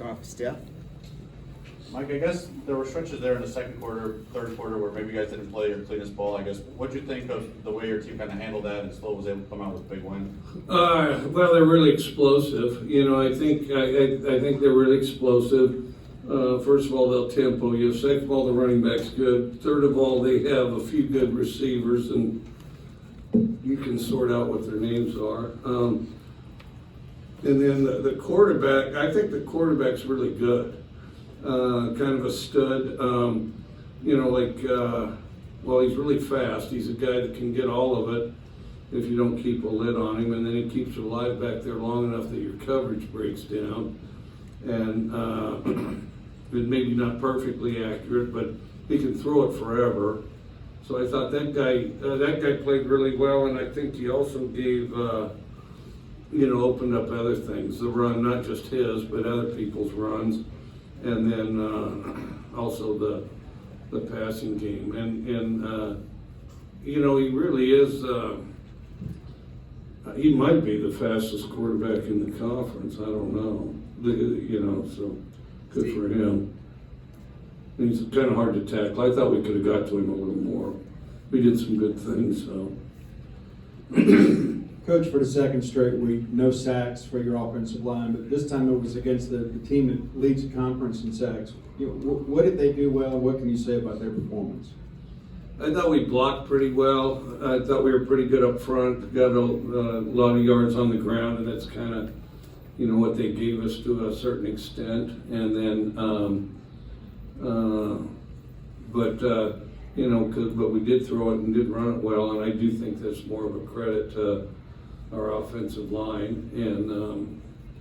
Start off with Steph. Mike, I guess there were stretches there in the second quarter, third quarter, where maybe you guys didn't play your cleanest ball. I guess, what'd you think of the way your team kind of handled that and still was able to come out with a big win? Well, they're really explosive. I think they're really explosive. First of all, they'll tempo you. Second of all, the running back's good. Third of all, they have a few good receivers, and you can sort out what their names are. And then the quarterback, I think the quarterback's really good. Kind of a stud. Well, he's really fast. He's a guy that can get all of it if you don't keep a lid on him, and then he keeps you alive back there long enough that your coverage breaks down. And maybe not perfectly accurate, but he can throw it forever. So I thought that guy played really well, and I think he also gave, opened up other things. The run, not just his, but other people's runs, and then also the passing game. And he really is. He might be the fastest quarterback in the conference. I don't know. So good for him. And he's kind of hard to tackle. I thought we could have got to him a little more. We did some good things, so. Coach, for the second straight week, no sacks for your offensive line, but this time it was against the team that leads the conference in sacks. What did they do well? What can you say about their performance? I thought we blocked pretty well. I thought we were pretty good up front. Got a lot of yards on the ground, and that's kind of, what they gave us to a certain extent. And then, but we did throw it and did run it well, and I do think that's more of a credit to our offensive line. And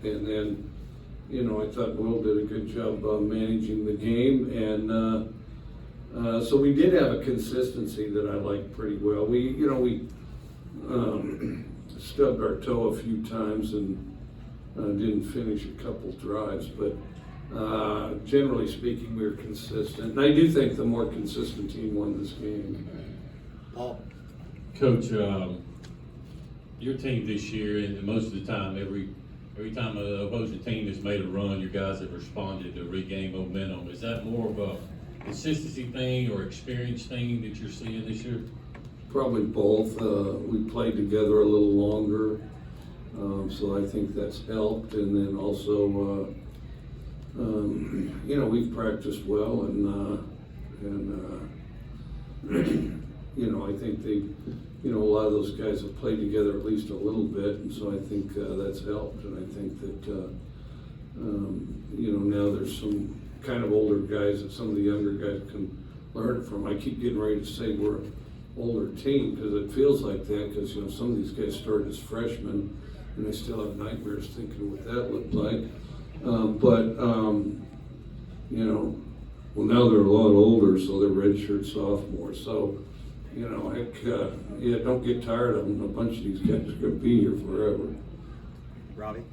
then, I thought Will did a good job managing the game, and so we did have a consistency that I liked pretty well. We stubbed our toe a few times and didn't finish a couple drives, but generally speaking, we were consistent. And I do think the more consistent team won this game. Paul. Coach, your team this year, and most of the time, every time an opposing team has made a run, your guys have responded to regain momentum. Is that more of a consistency thing or experience thing that you're seeing this year? Probably both. We played together a little longer, so I think that's helped. And then also, we've practiced well, and I think a lot of those guys have played together at least a little bit, and so I think that's helped. And I think that now there's some kind of older guys that some of the younger guys can learn from. I keep getting ready to say we're an older team because it feels like that, because some of these guys started as freshmen and I still have nightmares thinking what that looked like. Well, now they're a lot older, so they're redshirt sophomores. So, don't get tired of them. A bunch of these guys are going to be here forever. Robbie.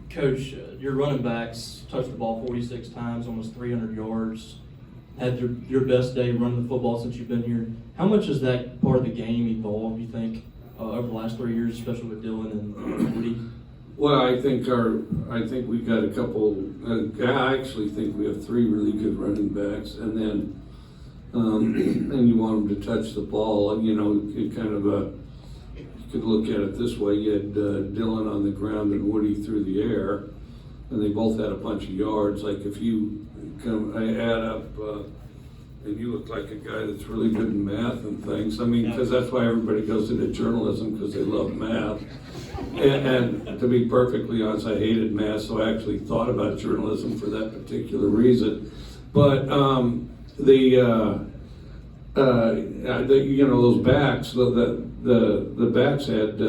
Coach, your running backs touched the ball 46 times, almost 300 yards. Had your best day running the football since you've been here. How much has that part of the game evolved, you think, over the last 3 years, especially with Dylan and Woody? Well, I think we got a couple. I actually think we have three really good running backs, and then and you want them to touch the ball, and it kind of you could look at it this way. You had Dylan on the ground and Woody through the air, and they both had a bunch of yards. Like if you add up, and you look like a guy that's really good in math and things. I mean, because that's why everybody goes into journalism, because they love math. And to be perfectly honest, I hated math, so I actually thought about journalism for that particular reason. But those backs, the backs had,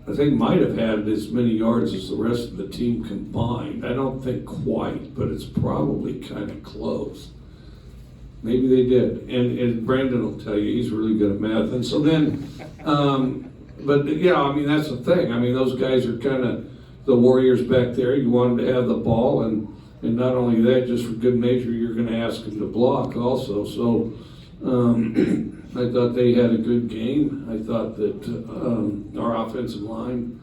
I think might have had as many yards as the rest of the team combined. I don't think quite, but it's probably kind of close. Maybe they did, and Brandon will tell you he's really good at math. And so then, that's the thing. I mean, those guys are kind of the warriors back there. You want them to have the ball, and not only that, just for good measure, you're going to ask them to block also. So I thought they had a good game. I thought that our offensive line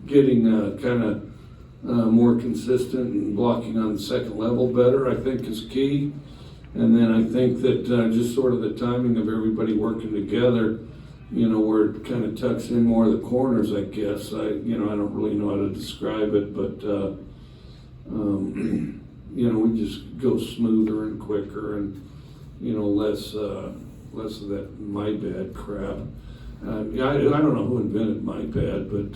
getting kind of more consistent and blocking on the second level better, I think is key. And then I think that just sort of the timing of everybody working together, where it kind of tucks in more of the corners, I guess. I don't really know how to describe it, but we just go smoother and quicker and, less of that my bad crap. I don't know who invented my bad, but,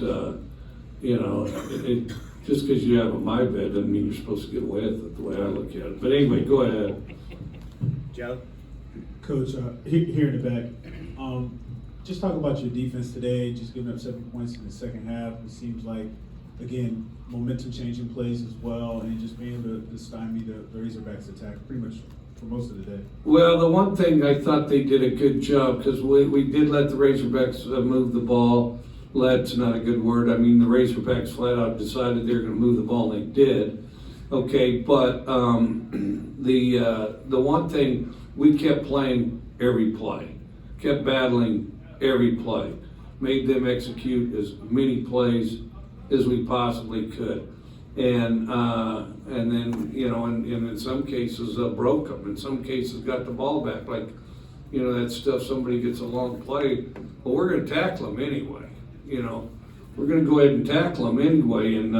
just because you have a my bad doesn't mean you're supposed to get away with it the way I look at it. But anyway, go ahead. Joe? Coach, here in the back, just talk about your defense today, just giving up 7 points in the second half. It seems like, again, momentum changing plays as well, and just being able to stymie the Razorbacks attack pretty much for most of the day. Well, the one thing I thought they did a good job, because we did let the Razorbacks move the ball. Let's not a good word. I mean, the Razorbacks flat out decided they were going to move the ball, and they did. Okay, but the one thing, we kept playing every play, kept battling every play, made them execute as many plays as we possibly could, and then and in some cases broke them. In some cases, got the ball back. Like that stuff. Somebody gets a long play, well, we're going to tackle them anyway. We're going to go ahead and tackle them anyway, and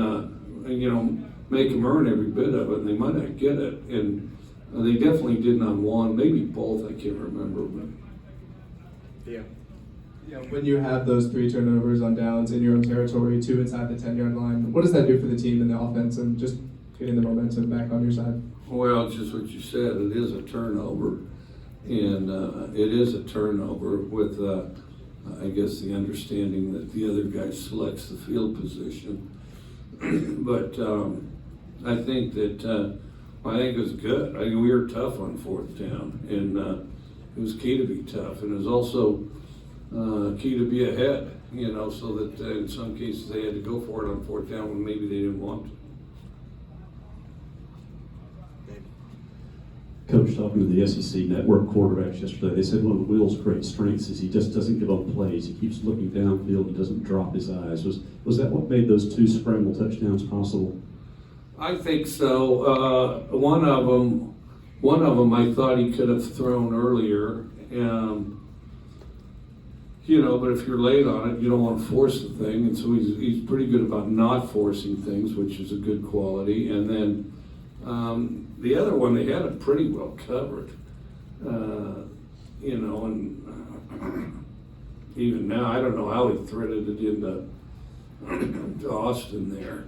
make them earn every bit of it. And they might not get it, and they definitely didn't on one, maybe both. I can't remember, but. Yeah. When you have those 3 turnovers on downs in your own territory, 2 inside the 10-yard line, what does that do for the team and the offense and just getting the momentum back on your side? Well, it's just what you said. It is a turnover, and it is a turnover with, I guess, the understanding that the other guy selects the field position. But I think that it was good. I mean, we were tough on 4th down, and it was key to be tough, and it was also key to be ahead. So that in some cases they had to go for it on 4th down when maybe they didn't want to. Coach, talking to the SEC network quarterbacks yesterday, they said one of Will's great strengths is he just doesn't give up plays. He keeps looking downfield and doesn't drop his eyes. Was that what made those 2 scramble touchdowns possible? I think so. One of them, I thought he could have thrown earlier. But if you're late on it, you don't want to force the thing, and so he's pretty good about not forcing things, which is a good quality. And then the other one, they had it pretty well covered. And even now, I don't know how he threaded it into Austin there.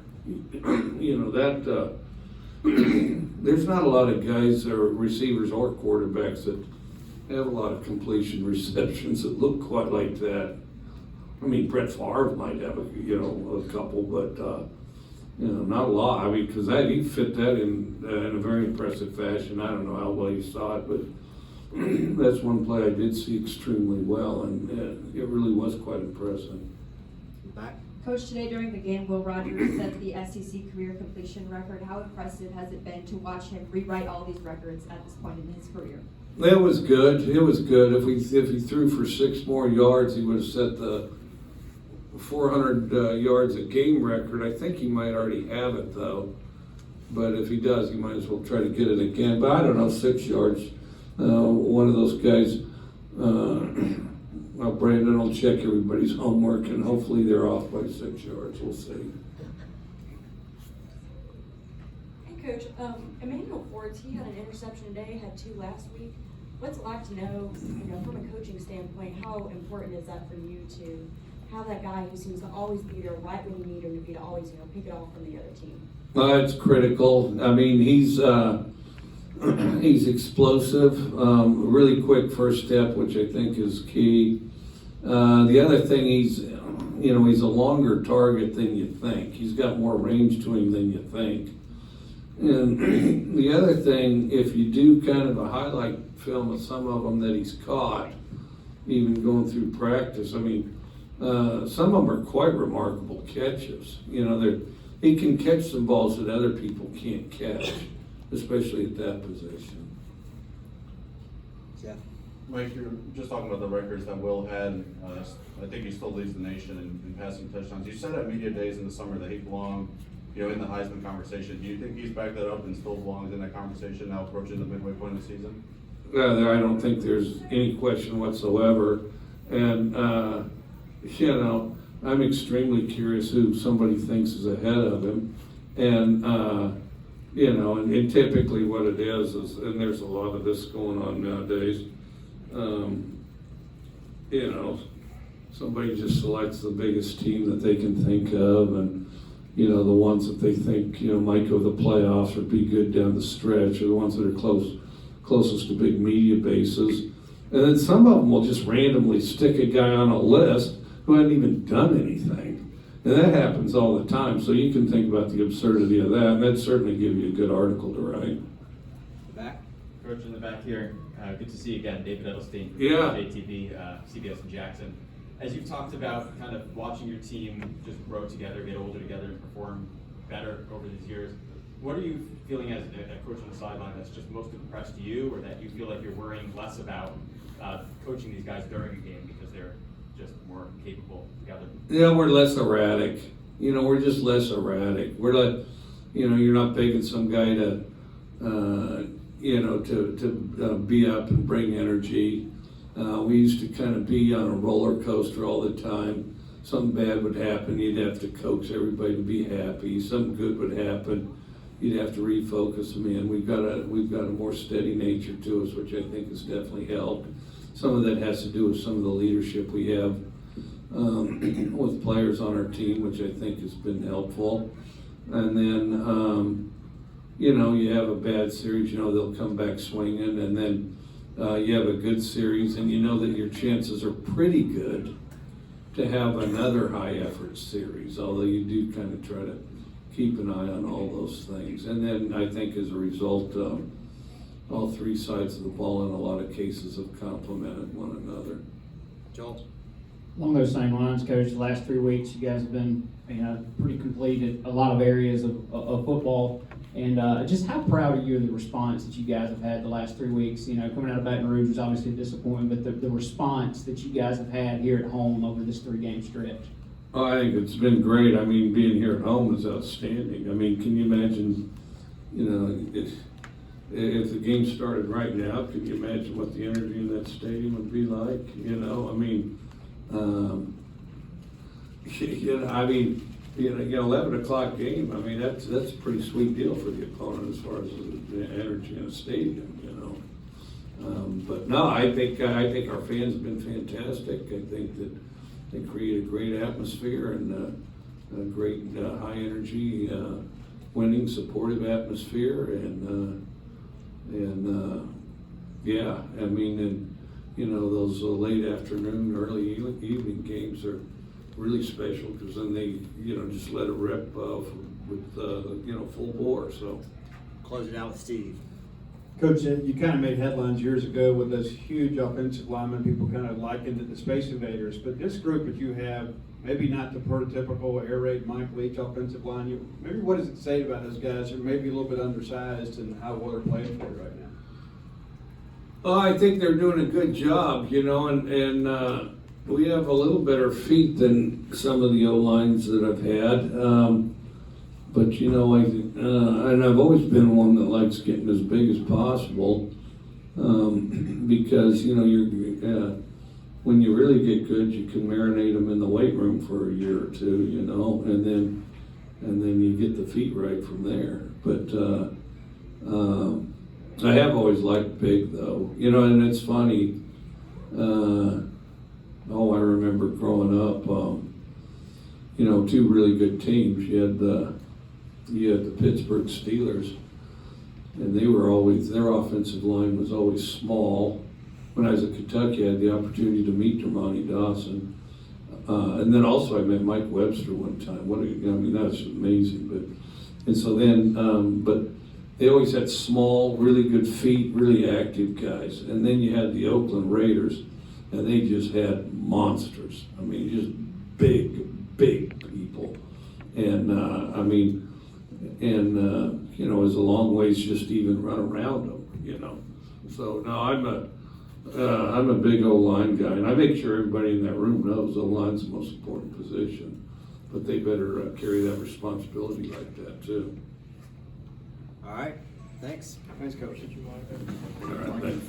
There's not a lot of guys or receivers or quarterbacks that have a lot of completion receptions that look quite like that. I mean, Brett Favre might have a couple, but not a lot. I mean, because he fit that in a very impressive fashion. I don't know how well you saw it, but that's one play I did see extremely well, and it really was quite impressive. Back. Coach, today during the game, Will Rogers set the SEC career completion record. How impressive has it been to watch him rewrite all these records at this point in his career? It was good. It was good. If he threw for 6 more yards, he would have set the 400 yards a game record. I think he might already have it though. But if he does, he might as well try to get it again. But I don't know, 6 yards. One of those guys. Well, Brandon will check everybody's homework, and hopefully they're off by 6 yards. We'll see. Hey, Coach. Emmanuel Fords, he had an interception today, had 2 last week. What's it like to know, from a coaching standpoint, how important is that for you to have that guy who seems to always be there right when you need him to be, to always, pick it off from the other team? It's critical. I mean, he's explosive, really quick first step, which I think is key. The other thing, he's a longer target than you think. He's got more range to him than you think. And the other thing, if you do kind of a highlight film of some of them that he's caught, even going through practice, I mean, some of them are quite remarkable catches. He can catch some balls that other people can't catch, especially at that position. Jeff. Mike, you're just talking about the records that Will had. I think he still leads the nation in passing touchdowns. You said at media days in the summer that he belonged, in the Heisman conversation. Do you think he's backed that up and still belongs in that conversation now approaching the midway point of the season? I don't think there's any question whatsoever. And, I'm extremely curious who somebody thinks is ahead of him. And, and typically what it is, and there's a lot of this going on nowadays, somebody just selects the biggest team that they can think of, and, the ones that they think, might go to the playoffs or be good down the stretch, or the ones that are closest to big media bases. And then some of them will just randomly stick a guy on a list who hadn't even done anything. And that happens all the time, so you can think about the absurdity of that, and that'd certainly give you a good article to write. Back. Coach in the back here, good to see you again, David Edelstein from Yeah. JTV, CBS in Jackson. As you've talked about kind of watching your team just grow together, get older together, and perform better over these years, what are you feeling as a coach on the sideline that's just most impressed you, or that you feel like you're worrying less about coaching these guys during a game because they're just more capable together? Yeah, we're less erratic. We're just less erratic. We're like, you're not begging some guy to, to be up and bring energy. We used to kind of be on a roller coaster all the time. Something bad would happen, you'd have to coax everybody to be happy. Something good would happen, you'd have to refocus them in. We've got a more steady nature to us, which I think has definitely helped. Some of that has to do with some of the leadership we have with players on our team, which I think has been helpful. And then, you have a bad series, they'll come back swinging, and then you have a good series, and that your chances are pretty good to have another high-effort series, although you do kind of try to keep an eye on all those things. And then I think as a result, all three sides of the ball in a lot of cases have complemented one another. Joel. Along those same lines, Coach, the last 3 weeks you guys have been pretty complete at a lot of areas of football. And just how proud are you of the response that you guys have had the last 3 weeks? Coming out of Baton Rouge was obviously a disappointment, but the response that you guys have had here at home over this 3-game stretch. Oh, I think it's been great. Being here at home is outstanding. Can you imagine, if the game started right now, can you imagine what the energy in that stadium would be like? 11 o'clock game, that's a pretty sweet deal for the opponent as far as the energy in a stadium, But no, I think our fans have been fantastic. I think that they create a great atmosphere and a great high energy, winning, supportive atmosphere, and those late afternoon, early evening games are really special because then they, just let it rip with full bore. So, Close it out with Steve. Coach, you kind of made headlines years ago with those huge offensive linemen. People kind of likened it to Space Invaders. But this group that you have, maybe not the prototypical air raid Mike Leach offensive line. Maybe what does it say about those guys who are maybe a little bit undersized and how well they're playing for it right now? Well, I think they're doing a good job, and we have a little better feet than some of the O-lines that I've had. But and I've always been one that likes getting as big as possible, because you're when you really get good, you can marinate them in the weight room for a year or two, and then you get the feet right from there. But I have always liked big though, and it's funny. I remember growing up, two really good teams. You had the Pittsburgh Steelers, and their offensive line was always small. When I was at Kentucky, I had the opportunity to meet Dermontti Dawson. And then also I met Mike Webster one time. That was amazing. But they always had small, really good feet, really active guys. And then you had the Oakland Raiders, and they just had monsters. Just big people. And it was a long ways just to even run around them, So no, I'm a big O-line guy, and I make sure everybody in that room knows O-line's the most important position. But they better carry that responsibility like that too. All right, thanks. Thanks, Coach. All right, thanks.